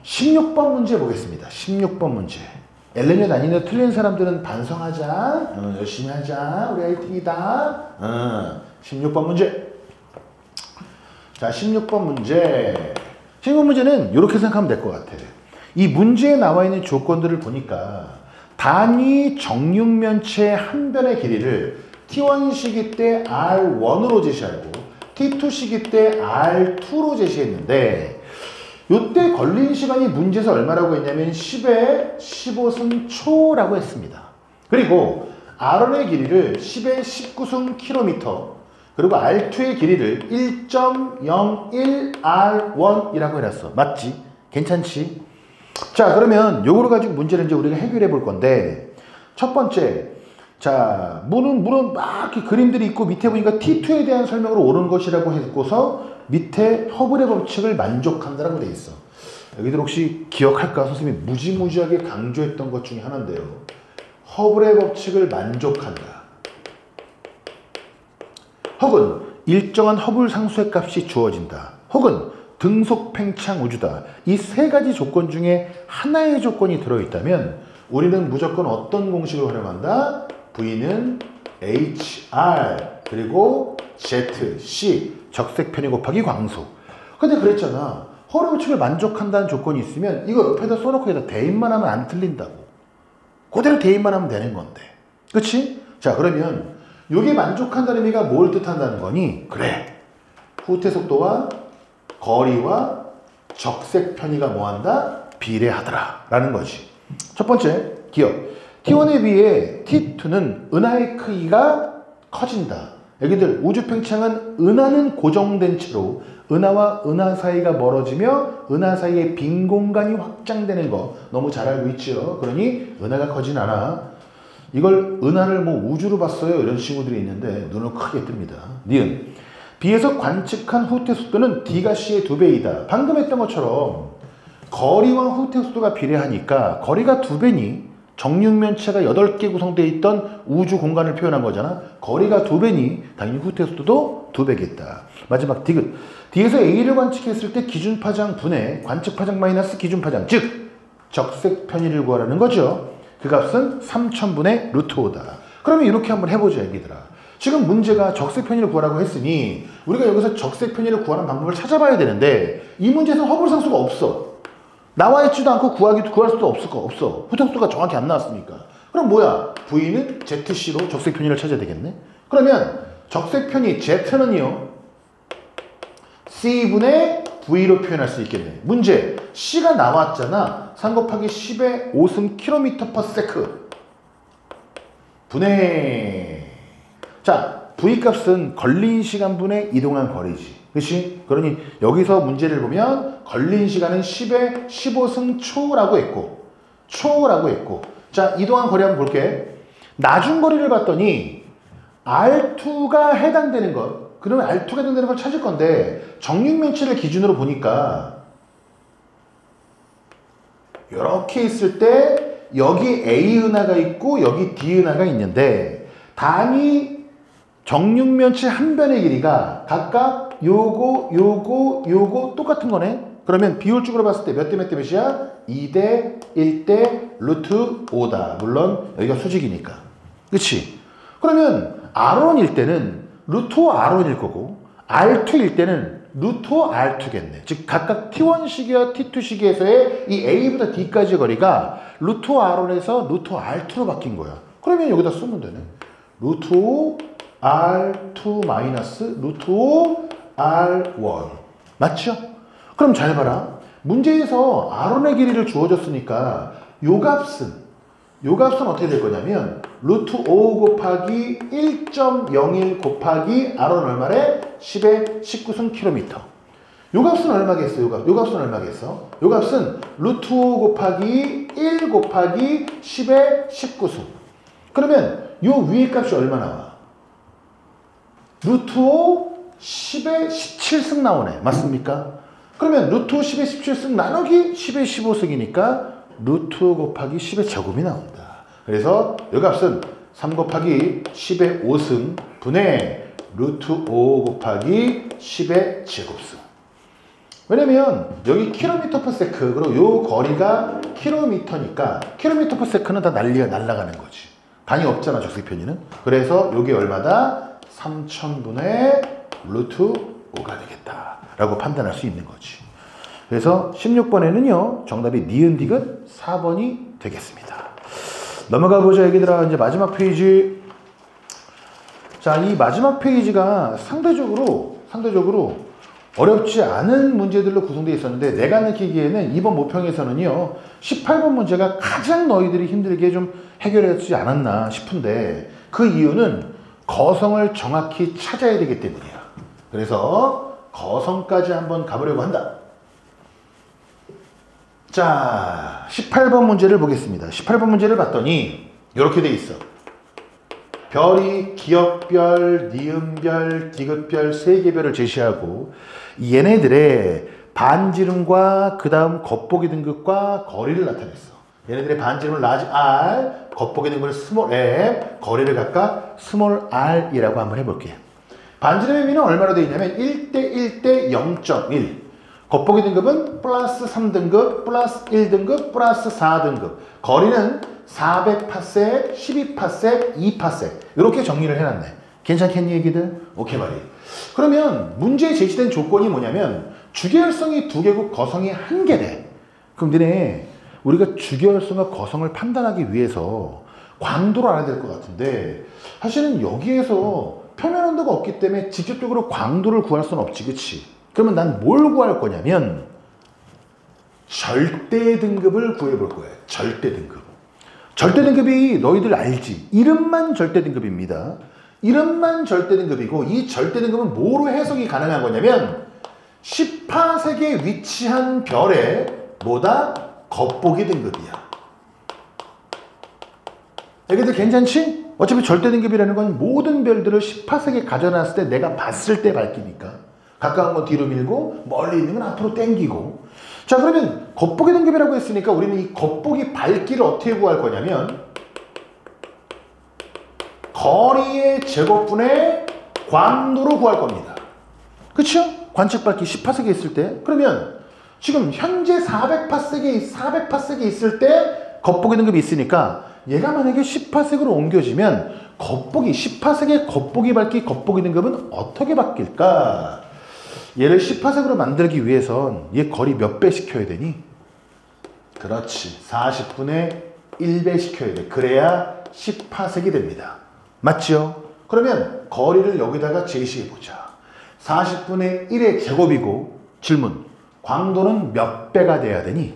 16번 문제 보겠습니다. 16번 문제. 엘레니아 다니는 틀린 사람들은 반성하자. 열심히 하자. 우리 화이팅이다. 16번 문제. 자, 16번 문제. 16번 문제는 이렇게 생각하면 될 것 같아요. 이 문제에 나와 있는 조건들을 보니까 단위 정육면체 한 변의 길이를 T1 시기 때 R1으로 제시하고 T2 시기 때 R2로 제시했는데 이때 걸린 시간이 문제에서 얼마라고 했냐면 10의 15승 초라고 했습니다. 그리고 R1의 길이를 10의 19승 킬로미터 그리고 R2의 길이를 1.01R1이라고 해놨어. 맞지? 괜찮지? 자, 그러면 요거를 가지고 문제를 이제 우리가 해결해 볼 건데 첫 번째, 자, 물은 막 이렇게 그림들이 있고 밑에 보니까 T2에 대한 설명으로 옳은 것이라고 했고서 밑에 허블의 법칙을 만족한다라고 돼 있어. 여기들 혹시 기억할까? 선생님이 무지무지하게 강조했던 것 중에 하나인데요. 허블의 법칙을 만족한다. 혹은 일정한 허블 상수의 값이 주어진다. 혹은 등속 팽창 우주다. 이 세 가지 조건 중에 하나의 조건이 들어있다면 우리는 무조건 어떤 공식을 활용한다? V는 HR 그리고 Z, C 적색 편이 곱하기 광속. 근데 그랬잖아. 허블의 법칙을 만족한다는 조건이 있으면 이거 옆에다 써놓고 여기다 대입만 하면 안 틀린다고. 그대로 대입만 하면 되는 건데. 그치? 자, 그러면 이게 만족한다는 의미가 뭘 뜻한다는 거니? 그래. 후퇴 속도와 거리와 적색 편이가 뭐한다? 비례하더라 라는 거지. 첫 번째, 기억. T1에 비해 T2는 은하의 크기가 커진다. 여기들 우주 팽창은 은하는 고정된 채로 은하와 은하 사이가 멀어지며 은하 사이의 빈 공간이 확장되는 거 너무 잘 알고 있죠. 그러니 은하가 커진 않아. 이걸 은하를 뭐 우주로 봤어요 이런 친구들이 있는데 눈을 크게 뜹니다. 니은 B에서 관측한 후퇴 속도는 D가 C의 2배이다. 방금 했던 것처럼 거리와 후퇴 속도가 비례하니까 거리가 2배니 정육면체가 8개 구성되어 있던 우주 공간을 표현한 거잖아. 거리가 2배니 당연히 후퇴 속도도 2배겠다. 마지막 디귿. D에서 A를 관측했을 때 기준 파장 분의 관측 파장 마이너스 기준 파장, 즉 적색 편의를 구하라는 거죠. 그 값은 3000분의 루트 5다. 그러면 이렇게 한번 해보자, 얘기들아. 지금 문제가 적색 편의를 구하라고 했으니 우리가 여기서 적색 편의를 구하는 방법을 찾아봐야 되는데 이 문제에서는 허블 상수가 없어. 나와 있지도 않고 구할 수도 없어. 후퇴 속도가 정확히 안 나왔으니까. 그럼 뭐야? V는 ZC로 적색 편의를 찾아야 되겠네? 그러면 적색 편의 Z는요 C분의 V로 표현할 수 있겠네. 문제, C가 나왔잖아. 3 곱하기 10의 5승 km/s 분의, 자, V 값은 걸린 시간분의 이동한 거리지. 그치? 그러니 여기서 문제를 보면 걸린 시간은 10의 15승 초라고 했고 자, 이동한 거리 한번 볼게. 나중 거리를 봤더니 R2가 해당되는 것, 그러면 R2가 해당되는 걸 찾을 건데 정육면체를 기준으로 보니까 이렇게 있을 때 여기 A 은하가 있고 여기 D 은하가 있는데 단위 정육면체 한 변의 길이가 각각 요거 똑같은 거네. 그러면 비율적으로 봤을 때 몇 대 몇 대 몇이야? 2대 1대 루트 5다. 물론 여기가 수직이니까. 그치? 그러면 R1일 때는 루트 5 R1일 거고 R2일 때는 루트 5 R2겠네. 즉 각각 T1 시기와 T2 시기에서의 이 A부터 D까지의 거리가 루트 5 R1에서 루트 5 R2로 바뀐 거야. 그러면 여기다 쓰면 되네. 루트 5 R2 마이너스 루트 5 R1. 맞죠? 그럼 잘 봐라. 문제에서 R1의 길이를 주어졌으니까 요 값은 어떻게 될 거냐면 루트 5 곱하기 1.01 곱하기 R1 얼마래? 10의 19승 킬로미터. 요 값은 얼마겠어? 요 값은 얼마겠어? 요 값은 루트 5 곱하기 1 곱하기 10의 19승. 그러면 요 위의 값이 얼마 나와? 루트 5 10의 17승 나오네. 맞습니까? 그러면 루트 10의 17승 나누기 10의 15승이니까 루트 곱하기 10의 제곱이 나온다. 그래서 이 값은 3 곱하기 10의 5승 분의 루트 5 곱하기 10의 제곱승. 왜냐면 여기 킬로미터 퍼 세크 그리고 요 거리가 킬로미터니까 킬로미터 퍼 세크는 다 날아가는 거지. 단위 없잖아 적색편이는. 그래서 요게 얼마다? 3000분의 루트 5가 되겠다 라고 판단할 수 있는 거지. 그래서 16번에는요 정답이 니은 디귿 4번이 되겠습니다. 넘어가 보자 얘기들아. 이제 마지막 페이지. 자, 이 마지막 페이지가 상대적으로 어렵지 않은 문제들로 구성되어 있었는데 내가 느끼기에는 이번 모평에서는요 18번 문제가 가장 너희들이 힘들게 좀 해결했지 않았나 싶은데 그 이유는 거성을 정확히 찾아야 되기 때문이야. 그래서 거성까지 한번 가보려고 한다. 자, 18번 문제를 보겠습니다. 18번 문제를 봤더니 이렇게 돼 있어. 별이 기역별, 니은별, 디귿별, 세개별을 제시하고 얘네들의 반지름과 그 다음 겉보기 등급과 거리를 나타냈어. 얘네들의 반지름을 라지 R, 겉보기 등급을 스몰 m, 거리를 각각 스몰 r이라고 한번 해볼게요. 반지름의 의미는 얼마로 되어 있냐면 1대 1대 0.1. 겉보기 등급은 플러스 3등급, 플러스 1등급, 플러스 4등급. 거리는 400파섹, 12파섹, 2파섹. 이렇게 정리를 해놨네. 괜찮겠니 얘기들? 오케이 말이. 그러면 문제에 제시된 조건이 뭐냐면 주계열성이 2개고 거성이 1개래. 그럼 너네 우리가 주계열성과 거성을 판단하기 위해서 광도를 알아야 될 것 같은데 사실은 여기에서 표면 온도가 없기 때문에 직접적으로 광도를 구할 수는 없지, 그치? 그러면 난 뭘 구할 거냐면 절대 등급을 구해볼 거야. 절대 등급. 절대 등급이 너희들 알지? 이름만 절대 등급입니다. 이름만 절대 등급이고 이 절대 등급은 뭐로 해석이 가능한 거냐면 10파섹에 위치한 별의 뭐다? 겉보기 등급이야. 애기들 괜찮지? 어차피 절대 등급이라는 건 모든 별들을 10파섹에 가져놨을 때 내가 봤을 때 밝기니까 가까운 건 뒤로 밀고 멀리 있는 건 앞으로 당기고. 자, 그러면 겉보기 등급이라고 했으니까 우리는 이 겉보기 밝기를 어떻게 구할 거냐면 거리의 제곱분의 광도로 구할 겁니다. 그쵸? 관측 밝기 10파섹에 있을 때. 그러면 지금 현재 400파섹에 있을 때 겉보기 등급이 있으니까 얘가 만약에 10파섹으로 옮겨지면 겉보기 10파섹의 겉보기 밝기 겉보기 등급은 어떻게 바뀔까? 얘를 10파섹으로 만들기 위해선 얘 거리 몇 배 시켜야 되니? 그렇지. 40분의 1배 시켜야 돼. 그래야 10파섹이 됩니다. 맞죠? 그러면 거리를 여기다가 제시해보자. 40분의 1의 제곱이고 질문. 광도는 몇 배가 돼야 되니?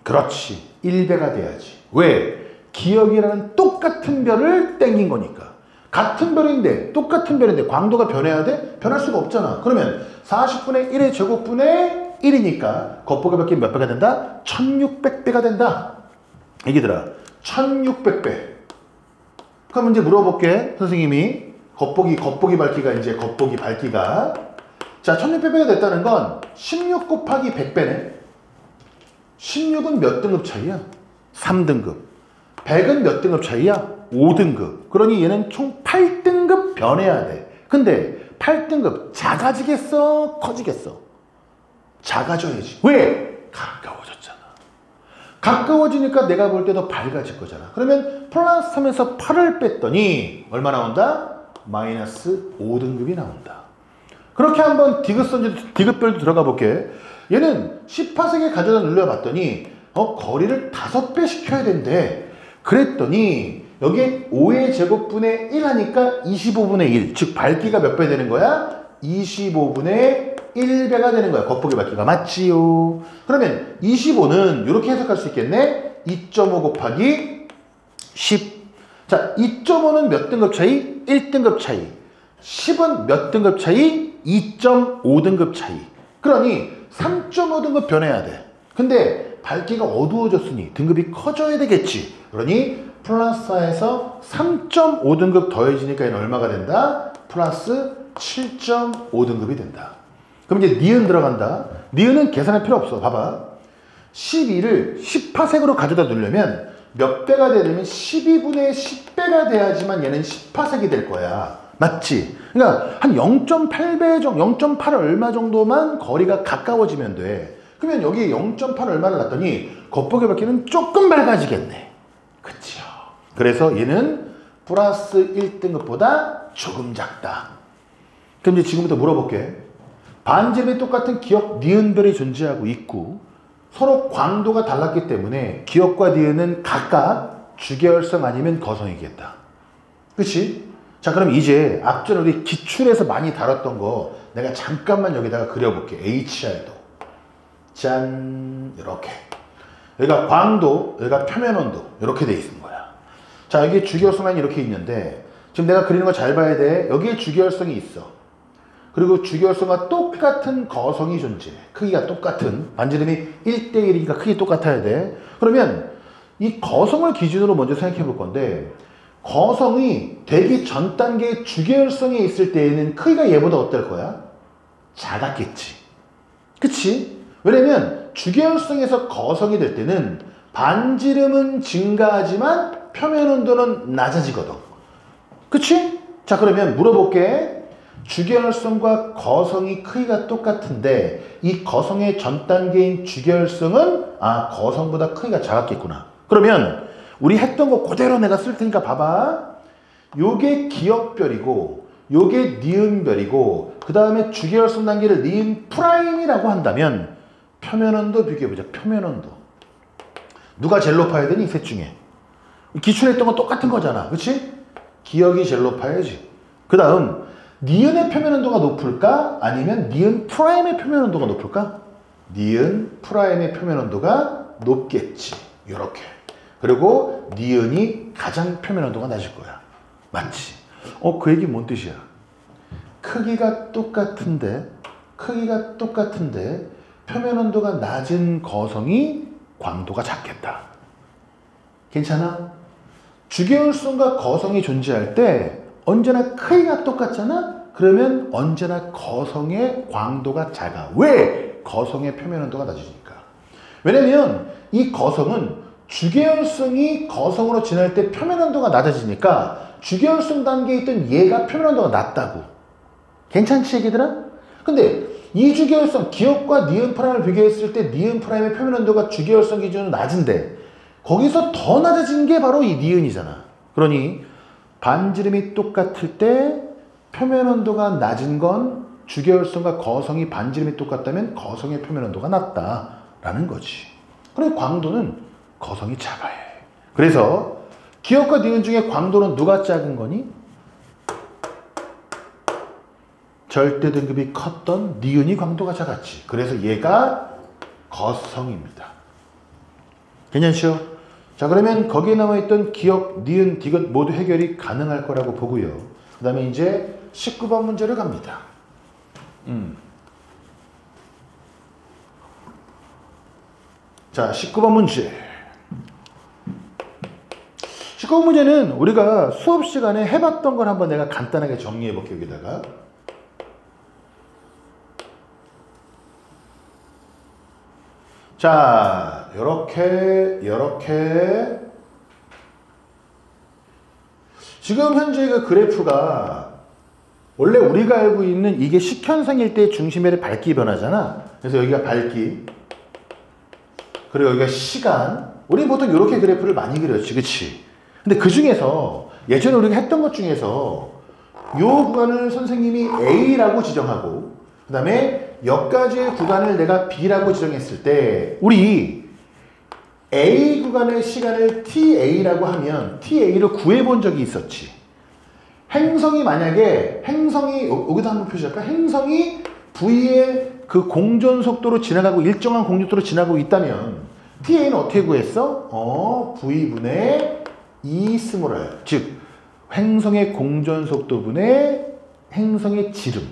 그렇지. 1배가 돼야지. 왜? 기역이라는 똑같은 별을 땡긴 거니까. 같은 별인데 똑같은 별인데 광도가 변해야 돼? 변할 수가 없잖아. 그러면 40분의 1의 제곱분의 1이니까 겉보기 밖에 몇 배가 된다? 1600배가 된다. 얘기들아 1600배. 그럼 이제 물어볼게. 선생님이 겉보기 밝기가 이제 겉보기 밝기가 자 1600배가 됐다는 건 16 곱하기 100배네. 16은 몇 등급 차이야? 3등급. 100은 몇 등급 차이야? 5등급. 그러니 얘는 총 8등급 변해야 돼. 근데 8등급 작아지겠어? 커지겠어? 작아져야지. 왜? 가까워졌잖아. 가까워지니까 내가 볼 때도 밝아질 거잖아. 그러면 플러스 하면서 8을 뺐더니 얼마 나온다? 마이너스 5등급이 나온다. 그렇게 한번 디귿별도 들어가 볼게. 얘는 10파섹에 가져다 눌려봤더니 거리를 5배 시켜야 된대. 그랬더니 여기에 5의 제곱분의 1 하니까 25분의 1. 즉 밝기가 몇 배 되는 거야? 25분의 1배가 되는 거야. 겉보기 밝기가. 맞지요? 그러면 25는 이렇게 해석할 수 있겠네. 2.5 곱하기 10. 자, 2.5는 몇 등급 차이? 1등급 차이. 10은 몇 등급 차이? 2.5등급 차이. 그러니 3.5등급 변해야 돼. 근데 밝기가 어두워졌으니 등급이 커져야 되겠지. 그러니 플러스 4에서 3.5등급 더해지니까 얘는 얼마가 된다? 플러스 7.5등급이 된다. 그럼 이제 니은 들어간다. 니은은 계산할 필요 없어. 봐봐. 12를 10파섹으로 가져다 두려면 몇 배가 되려면 12분의 10배가 돼야지만 얘는 10파섹이 될 거야. 맞지? 그러니까 한 0.8배 정도, 0.8 얼마 정도만 거리가 가까워지면 돼. 그러면 여기 0.8 얼마를 놨더니 겉보기 밖에는 조금 밝아지겠네. 그쵸? 그래서 얘는 플러스 1등급보다 조금 작다. 그럼 이제 지금부터 물어볼게. 반지름이 똑같은 기역, 니은별이 존재하고 있고 서로 광도가 달랐기 때문에 기역과 니은은 각각 주계열성 아니면 거성이겠다. 그치? 자, 그럼 이제 앞전에 우리 기출에서 많이 다뤘던 거 내가 잠깐만 여기다가 그려볼게. HR도. 짠, 이렇게. 여기가 광도, 여기가 표면 온도 이렇게 돼 있는 거야. 자, 여기 주계열성이 이렇게 있는데 지금 내가 그리는 거 잘 봐야 돼. 여기에 주계열성이 있어. 그리고 주계열성과 똑같은 거성이 존재해. 크기가 똑같은. 반지름이 1대1이니까 크기 똑같아야 돼. 그러면 이 거성을 기준으로 먼저 생각해 볼 건데 거성이 되기 전 단계의 주계열성에 있을 때에는 크기가 얘보다 어떨 거야? 작았겠지. 그치? 왜냐면 주계열성에서 거성이 될 때는 반지름은 증가하지만 표면 온도는 낮아지거든. 그치? 자, 그러면 물어볼게. 주계열성과 거성이 크기가 똑같은데 이 거성의 전 단계인 주계열성은 거성보다 크기가 작았겠구나. 그러면 우리 했던 거 그대로 내가 쓸 테니까 봐봐. 요게 기역별이고 요게 니은별이고 그 다음에 주계열성 단계를 니은 프라임이라고 한다면 표면온도 비교해보자. 표면온도 누가 제일 높아야 되니? 이 셋 중에 기출했던 건 똑같은 거잖아. 그치? 기역이 제일 높아야지. 그 다음 니은의 표면온도가 높을까? 아니면 니은 프라임의 표면온도가 높을까? 니은 프라임의 표면온도가 높겠지. 요렇게. 그리고 니은이 가장 표면온도가 낮을 거야. 맞지? 그 얘기 뭔 뜻이야? 크기가 똑같은데 표면온도가 낮은 거성이 광도가 작겠다. 괜찮아? 주계열성과 거성이 존재할 때 언제나 크기가 똑같잖아? 그러면 언제나 거성의 광도가 작아. 왜? 거성의 표면온도가 낮으니까. 왜냐면 이 거성은 주계열성이 거성으로 지날 때 표면온도가 낮아지니까 주계열성 단계에 있던 얘가 표면온도가 낮다고. 괜찮지 얘기들아? 근데 이 주계열성 기역과 니은 프라임을 비교했을 때 니은 프라임의 표면온도가 주계열성 기준으로 낮은데 거기서 더 낮아진 게 바로 이 니은이잖아. 그러니 반지름이 똑같을 때 표면온도가 낮은 건 주계열성과 거성이 반지름이 똑같다면 거성의 표면온도가 낮다라는 거지. 그리고 광도는 거성이 작아야 해. 그래서 기역과 니은 중에 광도는 누가 작은 거니? 절대 등급이 컸던 니은이 광도가 작았지. 그래서 얘가 거성입니다. 괜찮죠? 자, 그러면 거기에 남아있던 기역, 니은, 디귿 모두 해결이 가능할 거라고 보고요. 그 다음에 이제 19번 문제를 갑니다. 자, 19번 문제. 19번 문제는 우리가 수업 시간에 해봤던 걸 한번 내가 간단하게 정리해 볼게요. 여기다가. 자, 요렇게 지금 현재 그 그래프가 원래 우리가 알고 있는 이게 식현상일 때 중심의 밝기 변화잖아. 그래서 여기가 밝기 그리고 여기가 시간. 우리 보통 이렇게 그래프를 많이 그렸지, 그치? 근데 그 중에서 예전에 우리가 했던 것 중에서 요 구간을 선생님이 A라고 지정하고 그 다음에 여기까지의 구간을 내가 B라고 지정했을 때 우리 A 구간의 시간을 TA라고 하면 TA를 구해본 적이 있었지. 행성이 만약에 여기다 한번 표시할까? 행성이 V의 그 공전 속도로 지나가고 일정한 공전속도로 지나가고 있다면 TA는 어떻게 구했어? V분의 E 스몰 r. 즉 행성의 공전 속도분의 행성의 지름.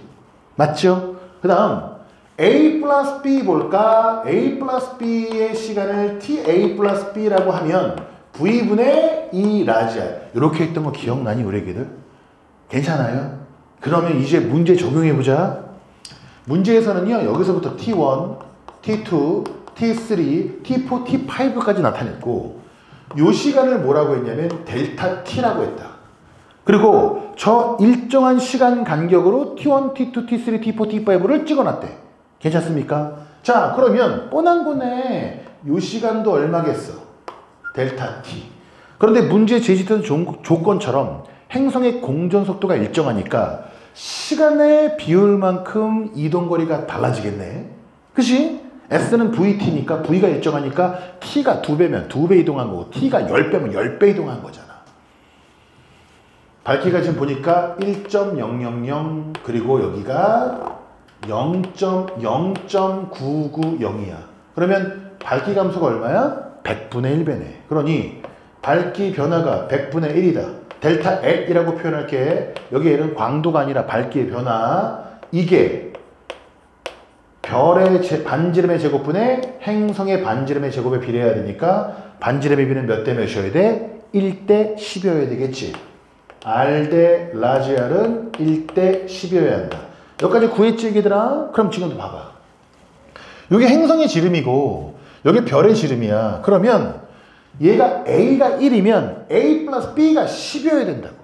맞죠? 그 다음 A 플러스 B 볼까? A 플러스 B의 시간을 TA 플러스 B라고 하면 V분의 E 라지 R. 이렇게 했던 거 기억나니 우리 애기들? 괜찮아요? 그러면 이제 문제 적용해보자. 문제에서는요, 여기서부터 T1, T2, T3, T4, T5까지 나타냈고 요 시간을 뭐라고 했냐면 델타 T라고 했다. 그리고 저 일정한 시간 간격으로 T1, T2, T3, T4, T5를 찍어놨대. 괜찮습니까? 자, 그러면 뻔한 거네. 요 시간도 얼마겠어? 델타 T. 그런데 문제에 제시된 조건처럼 행성의 공전 속도가 일정하니까 시간의 비율만큼 이동거리가 달라지겠네. 그치? S는 VT니까 V가 일정하니까 T가 2배면 2배 이동한 거고 T가 10배면 10배 이동한 거잖아. 밝기가 지금 보니까 1.000 그리고 여기가 0.990이야. 그러면 밝기 감소가 얼마야? 100분의 1배네. 그러니 밝기 변화가 100분의 1이다. 델타 L이라고 표현할게. 여기 L은 광도가 아니라 밝기의 변화. 이게 별의 반지름의 제곱분의 행성의 반지름의 제곱에 비례해야 되니까 반지름의 비는 몇 대 몇이어야 돼? 1대 10이어야 되겠지. R 대 라지 R은 1대 10이어야 한다. 여기까지 구했지 얘기들아? 그럼 지금도 봐봐. 여기 행성의 지름이고 여기 별의 지름이야. 그러면 얘가 A가 1이면 A 플러스 B가 10이어야 된다고.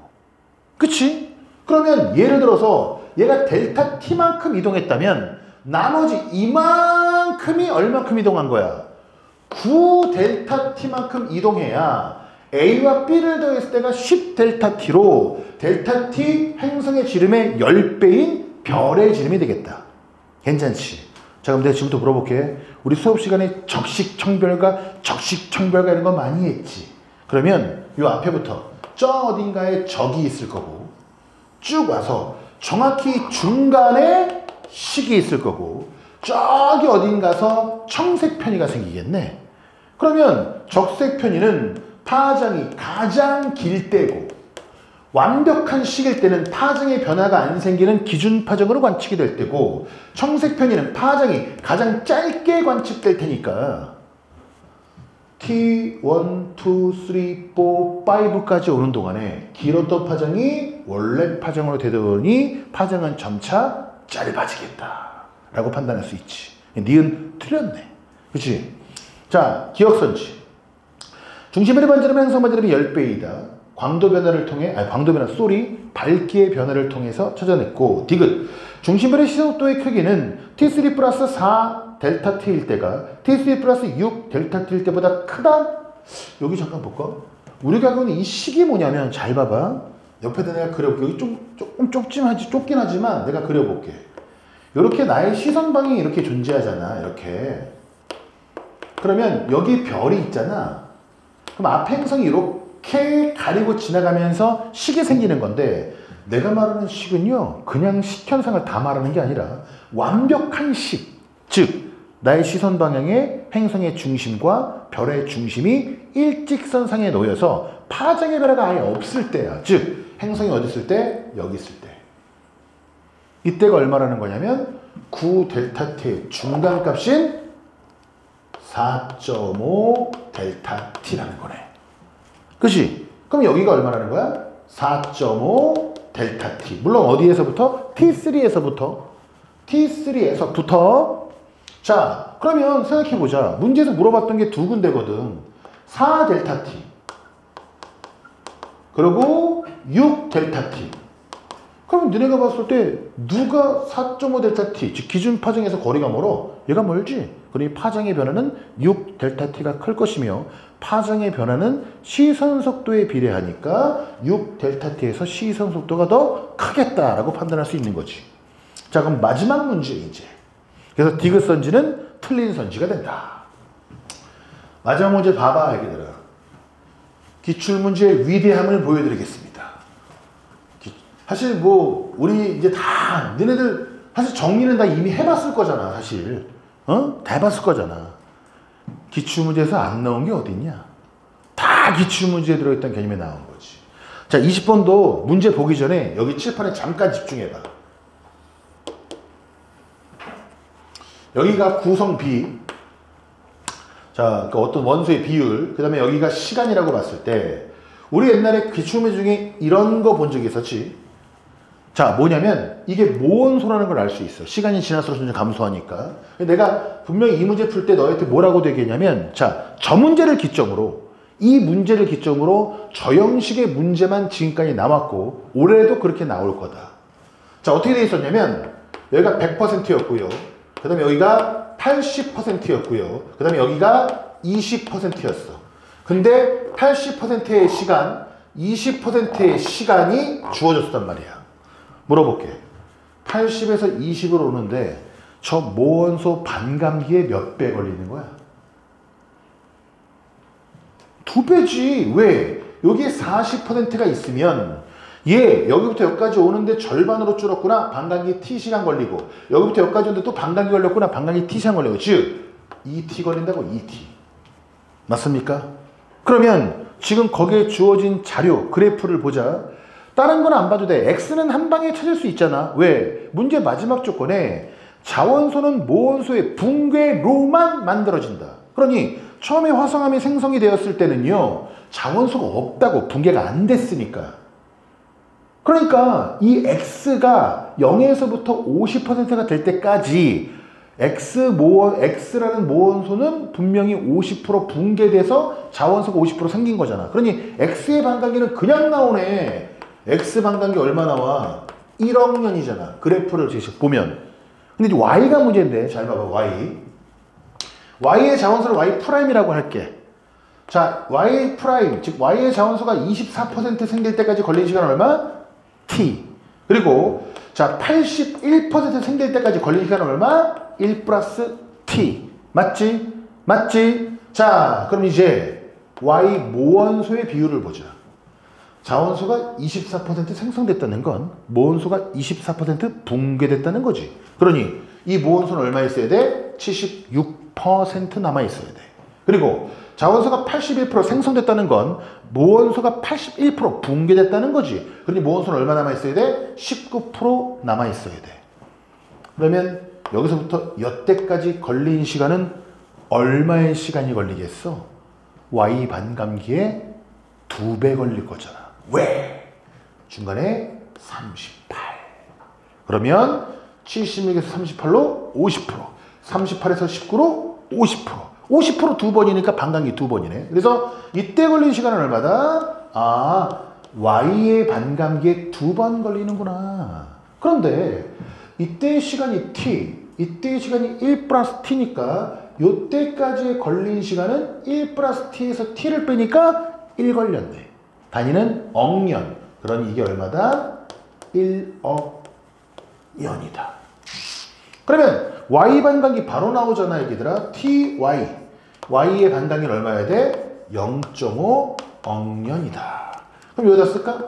그치? 그러면 예를 들어서 얘가 델타 T만큼 이동했다면 나머지 이만큼이 얼만큼 이동한 거야? 9 델타 T만큼 이동해야 A와 B를 더했을 때가 10 델타 T로 델타 T 행성의 지름의 10배인 별의 지름이 되겠다. 괜찮지? 자, 그럼 내가 지금부터 물어볼게. 우리 수업 시간에 적식청별과 적식청별과 이런 거 많이 했지. 그러면 요 앞에부터 저 어딘가에 적이 있을 거고 쭉 와서 정확히 중간에 식이 있을 거고 저기 어딘가서 청색 편의가 생기겠네. 그러면 적색 편의는 파장이 가장 길 때고 완벽한 식일 때는 파장의 변화가 안 생기는 기준 파장으로 관측이 될 때고 청색 편의는 파장이 가장 짧게 관측될 테니까 T1, 2, 3, 4, 5까지 오는 동안에 길었던 파장이 원래 파장으로 되더니 파장은 점차 짧아지겠다 라고 판단할 수 있지. 니은 틀렸네. 그치? 자, 기억선지. 중심의 반지름 행성 반지름이 10배이다. 광도 변화를 통해, 밝기의 변화를 통해서 찾아냈고, 디귿. 중심별의 시속도의 크기는 T3 플러스 4 델타 T일 때가 T3 플러스 6 델타 T일 때보다 크다? 여기 잠깐 볼까? 우리가 알고 있는 이 식이 뭐냐면, 잘 봐봐. 옆에다 내가 그려볼게. 여기 조금 좁긴 하지만 내가 그려볼게. 이렇게 나의 시선 방향이 이렇게 존재하잖아. 이렇게. 그러면 여기 별이 있잖아. 그럼 앞 행성이 이렇게 가리고 지나가면서 식이 생기는 건데 내가 말하는 식은요. 그냥 식 현상을 다 말하는 게 아니라 완벽한 식. 즉 나의 시선 방향에 행성의 중심과 별의 중심이 일직선상에 놓여서 파장의 변화가 아예 없을 때야. 즉 행성이 어디 있을 때? 여기 있을 때. 이때가 얼마라는 거냐면 9 델타 T의 중간값인 4.5 델타 T라는 거네. 그치? 그럼 여기가 얼마라는 거야? 4.5 델타 T. 물론 어디에서부터? T3에서부터. 자, 그러면 생각해보자. 문제에서 물어봤던 게 두 군데거든. 4 델타 T. 그리고 6 델타 T. 그럼 너네가 봤을 때 누가 4.5 델타 T, 즉 기준 파장에서 거리가 멀어? 얘가 멀지. 그러니 파장의 변화는 6 델타 T가 클 것이며 파장의 변화는 시선 속도에 비례하니까 6 델타 T에서 시선 속도가 더 크겠다라고 판단할 수 있는 거지. 자, 그럼 마지막 문제 이제. 그래서 디귿 선지는 틀린 선지가 된다. 마지막 문제 봐봐, 애기들아. 기출문제의 위대함을 보여드리겠습니다. 사실 뭐 우리 이제 다 너네들 사실 정리는 다 이미 해봤을 거잖아. 사실 다 해봤을 거잖아. 기출문제에서 안 나온 게 어딨냐. 다 기출문제에 들어있던 개념에 나온 거지. 자, 20번도 문제 보기 전에 여기 칠판에 잠깐 집중해봐. 여기가 구성 B. 자, 그 어떤 원소의 비율. 그 다음에 여기가 시간이라고 봤을 때 우리 옛날에 기출문제 중에 이런 거 본 적이 있었지. 자, 뭐냐면 이게 모원소라는 걸 알 수 있어. 시간이 지날수록 점점 감소하니까. 내가 분명히 이 문제 풀 때 너희한테 뭐라고 얘기했냐면, 자, 저 문제를 기점으로 이 문제를 기점으로 저 형식의 문제만 지금까지 나왔고 올해도 그렇게 나올 거다. 자, 어떻게 되어 있었냐면 여기가 100%였고요. 그 다음에 여기가 80%였고요. 그 다음에 여기가 20%였어. 근데 80%의 시간, 20%의 시간이 주어졌단 말이야. 물어볼게. 80에서 20으로 오는데 저 모원소 반감기에 몇 배 걸리는 거야? 2배지. 왜? 여기에 40%가 있으면 얘 여기부터 여기까지 오는데 절반으로 줄었구나. 반감기 T시간 걸리고 여기부터 여기까지 오는데 또 반감기 걸렸구나. 반감기 T시간 걸리고 즉 2T 걸린다고 2T. 맞습니까? 그러면 지금 거기에 주어진 자료 그래프를 보자. 다른 건 안 봐도 돼. X는 한 방에 찾을 수 있잖아. 왜? 문제 마지막 조건에 자원소는 모원소의 붕괴로만 만들어진다. 그러니 처음에 화성암이 생성이 되었을 때는요. 자원소가 없다고 붕괴가 안 됐으니까. 그러니까 이 X가 0에서부터 50%가 될 때까지 X라는 모원소는 분명히 50% 붕괴돼서 자원소가 50% 생긴 거잖아. 그러니 X의 반감기는 그냥 나오네. X 반감기 얼마 나와? 1억 년이잖아. 그래프를 보면. 근데 이제 Y가 문제인데, 잘 봐봐, Y. Y의 자원소를 Y'이라고 할게. 자, Y', 즉 Y의 자원소가 24% 생길 때까지 걸린 시간 얼마? T. 그리고 자, 81% 생길 때까지 걸린 시간 얼마? 1 플러스 T. 맞지? 맞지? 자, 그럼 이제 Y 모원소의 비율을 보자. 자원소가 24% 생성됐다는 건 모원소가 24% 붕괴됐다는 거지. 그러니 이 모원소는 얼마 있어야 돼? 76% 남아있어야 돼. 그리고 자원소가 81% 생성됐다는 건 모원소가 81% 붕괴됐다는 거지. 그러니 모원소는 얼마 남아있어야 돼? 19% 남아있어야 돼. 그러면 여기서부터 여태까지 걸린 시간은 얼마의 시간이 걸리겠어? Y 반감기에 2배 걸릴 거잖아. 왜? 중간에 38. 그러면 76에서 38로 50%. 38에서 19로 50%. 50% 2번이니까 반감기 2번이네. 그래서 이때 걸린 시간은 얼마다? 아, Y의 반감기에 2번 걸리는구나. 그런데 이때의 시간이 T, 이때의 시간이 1 플러스 T니까 이때까지 걸린 시간은 1 플러스 T에서 T를 빼니까 1 걸렸네. 단위는 억년. 그러니 이게 얼마다? 1억 년이다. 그러면 Y 반감기 바로 나오잖아, 얘기들아. TY. Y의 반감기는 얼마여야 돼? 0.5억 년이다. 그럼 여기다 쓸까?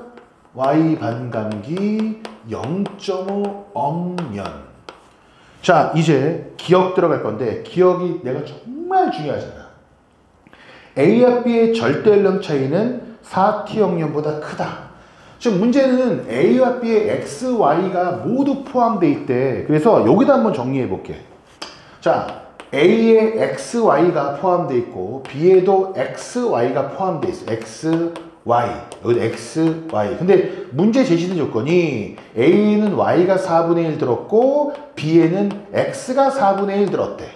Y 반감기 0.5억 년. 자, 이제 기억 들어갈 건데 기억이 내가 정말 중요하잖아. A와 B의 절대 연령 차이는 4T억 년보다 크다. 지금 문제는 A와 B의 X, Y가 모두 포함되어 있대. 그래서 여기다 한번 정리해 볼게. 자, A에 X, Y가 포함되어 있고 B에도 X, Y가 포함되어 있어. X, Y. 여기도 X, Y. 근데 문제 제시된 조건이 A는 Y가 4분의 1 들었고 B에는 X가 4분의 1 들었대.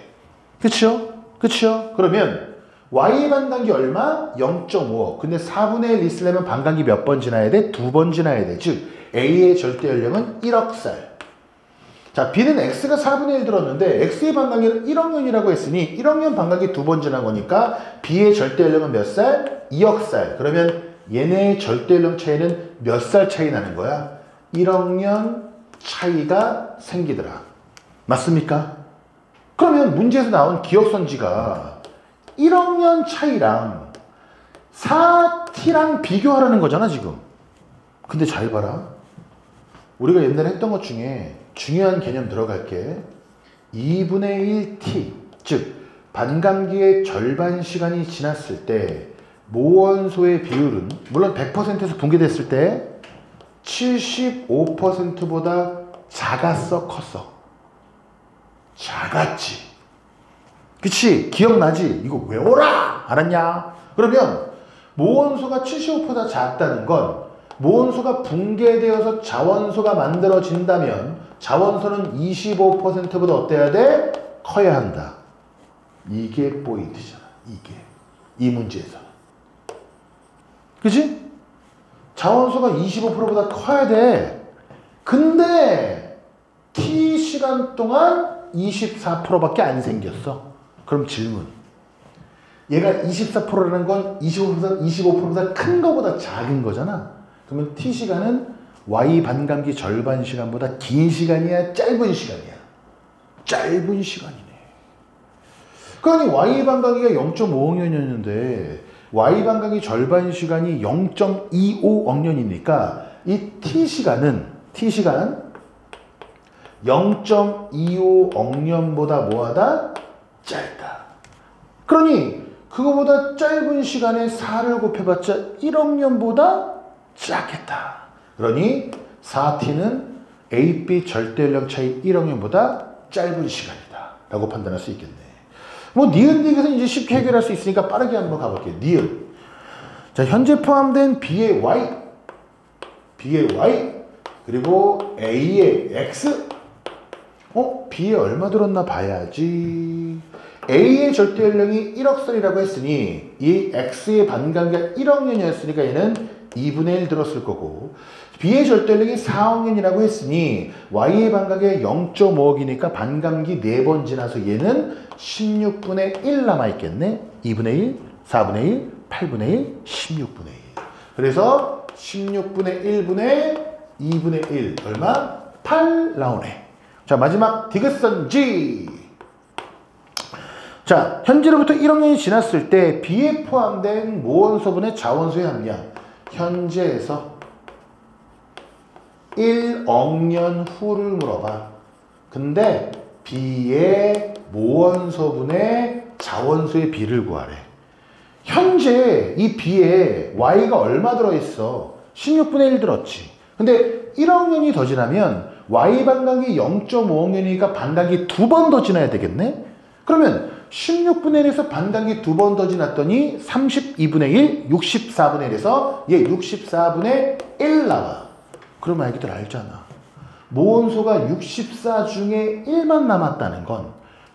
그쵸? 그쵸? 그러면 Y의 반감기 얼마? 0.5억. 근데 4분의 1 있으려면 반감기 몇 번 지나야 돼? 2번 지나야 돼. 즉 A의 절대 연령은 1억 살. 자, B는 X가 4분의 1 들었는데 X의 반감기는 1억 년이라고 했으니 1억 년 반감기 2번 지난 거니까 B의 절대 연령은 몇 살? 2억 살. 그러면 얘네의 절대 연령 차이는 몇 살 차이 나는 거야? 1억 년 차이가 생기더라. 맞습니까? 그러면 문제에서 나온 기억선지가 1억 년 차이랑 4T랑 비교하라는 거잖아, 지금. 근데 잘 봐라. 우리가 옛날에 했던 것 중에 중요한 개념 들어갈게. 2분의 1T, 즉 반감기의 절반 시간이 지났을 때 모원소의 비율은 물론 100%에서 붕괴됐을 때 75%보다 작았어, 컸어? 작았지. 그치? 기억나지? 이거 외워라! 알았냐? 그러면 모원소가 75%보다 작다는 건 모원소가 붕괴되어서 자원소가 만들어진다면 자원소는 25%보다 어때야 돼? 커야 한다. 이게 포인트잖아. 이게. 이 문제에서. 그치? 자원수가 25%보다 커야 돼. 근데 t 시간 동안 24%밖에 안 생겼어. 그럼 질문. 얘가 24%라는 건 25%보다 큰 거보다 작은 거잖아. 그러면 t 시간은 y 반감기 절반 시간보다 긴 시간이야, 짧은 시간이야? 짧은 시간이네. 그러니 y 반감기가 0.5억년이었는데 y 반감기 절반 시간이 0.25억년이니까 이 t 시간 0.25억년보다 뭐하다? 짧다. 그러니 그거보다 짧은 시간에 4를 곱해봤자 1억년보다 작겠다. 그러니 4t는 AB 절대연령 차이 1억년보다 짧은 시간이다 라고 판단할 수 있겠네. 뭐 니은디귿은 이제 쉽게 해결할 수 있으니까 빠르게 한번 가볼게요. 니은. 자, 현재 포함된 B의 Y 그리고 A의 X. B에 얼마 들었나 봐야지. A의 절대연령이 1억선이라고 했으니 이 X의 반감기가 1억년이었으니까 얘는 2분의 1 들었을 거고, B의 절대연령이 4억년이라고 했으니 Y의 반감기가 0.5억이니까 반감기 4번 지나서 얘는 16분의 1 남아있겠네. 2분의 1, 4분의 1, 8분의 1, 16분의 1. 그래서 16분의 1분의 2분의 1 얼마? 8 나오네. 자, 마지막 디귿선 G. 자, 현재로부터 1억년이 지났을 때 B에 포함된 모원소분의 자원수의 함량, 현재에서 1억년 후를 물어봐. 근데 B의 모원소분의 자원수의 B를 구하래. 현재 이 B에 Y가 얼마 들어있어? 16분의 1 들었지. 근데 1억년이 더 지나면 Y 반감기 0.5억년이니까 반감기 2번 더 지나야 되겠네? 그러면 16분의 1에서 반감기 2번 더 지났더니 32분의 1, 64분의 1에서 얘 64분의 1 나와. 그러면 애기들 알잖아. 모원소가 64 중에 1만 남았다는 건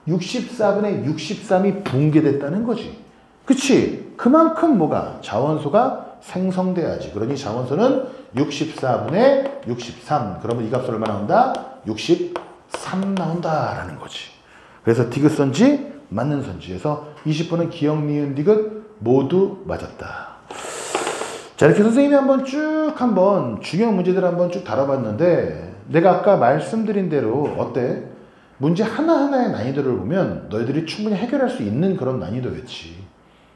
64분의 63이 붕괴됐다는 거지. 그치? 그만큼 뭐가? 자원소가 생성돼야지. 그러니 자원소는 64분의 63. 그러면 이 값은 얼마 나온다? 63 나온다라는 거지. 그래서 디귿선지 맞는 선지에서 20번은 기억, 니은, 디귿 모두 맞았다. 자, 이렇게 선생님이 한번 중요한 문제들 한번 쭉 다뤄봤는데, 내가 아까 말씀드린 대로 어때? 문제 하나하나의 난이도를 보면 너희들이 충분히 해결할 수 있는 그런 난이도였지.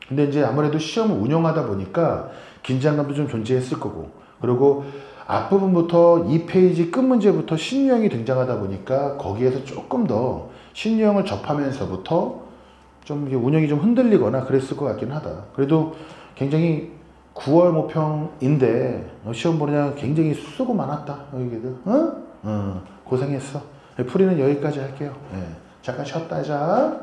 근데 이제 아무래도 시험을 운영하다 보니까 긴장감도 좀 존재했을 거고, 그리고 앞부분부터 2페이지 끝 문제부터 신유형이 등장하다 보니까 거기에서 조금 더 신유형을 접하면서부터 좀 운영이 좀 흔들리거나 그랬을 것 같긴 하다. 그래도 굉장히 9월 모평인데 시험 보느냐 굉장히 수고 많았다. 여기들. 고생했어. 풀이는 여기까지 할게요. 잠깐 쉬었다 하자.